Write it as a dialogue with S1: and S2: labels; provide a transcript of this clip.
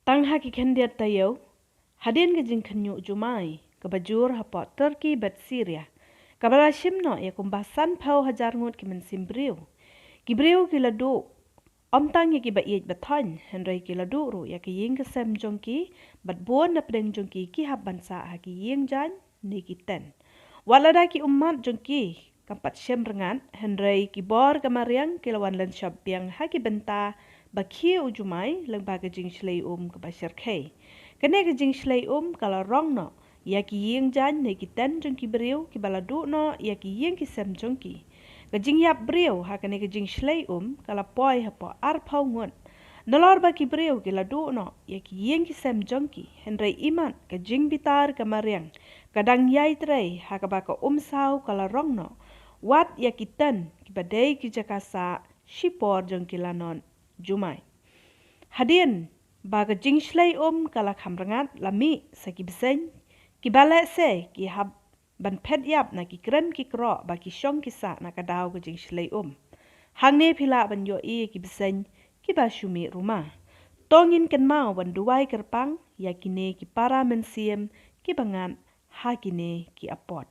S1: Tang haki kendiat tayo, hadin ke jingkenyu Jumai, ke bajur hapot Turki bat Syria. Kabala shimno ya kumbasan pau hajar ngut ki mensimbriu. Kibriu ki ladu, tang ya ki bat yej batan, henry ki ladu ru ya ki ying kesem jongki, bat buon na pedeng jongki ki hab bansa haki ying jan, ni ki ten. Walada ki umat jongki, kampat shem rengat, henry ki bor kamariang ki lawan lynshop yang haki benta, Baki Jumai lang baga jingshlei ke ba shyrkhei. Kene ke jingshlei kalau rong no ya ki ying jan ne ki ten jong ki beriu ki baladu no ya ki ying ki sem jong ki. Ke jing yap beriu ha kene ke jingshlei kalau poi ha po ar pau ngon. Nalor ba ki beriu ki ladu no ya ki ying ki sem jong ki. Henry iman ke jing bitar ke mariang. Kadang yai trei ha ka ba ka sau kalau rong no. Wat ya ki ten ki badai ki jakasa shipor jong ki lanon. Jumai. Hadin, baga jingshlei kala kamrangat lami saki beseng, ki balek se ki hab ban pet yap na ki krem ki kro ba ki shong ki sa na kadau ke jingshlei Hang ne pila ban yo ki beseng ki ba shumi rumah. Tongin ken mau ban duai kerpang ya ki ne ki para mensiem ki bangan ha ki ne ki apot.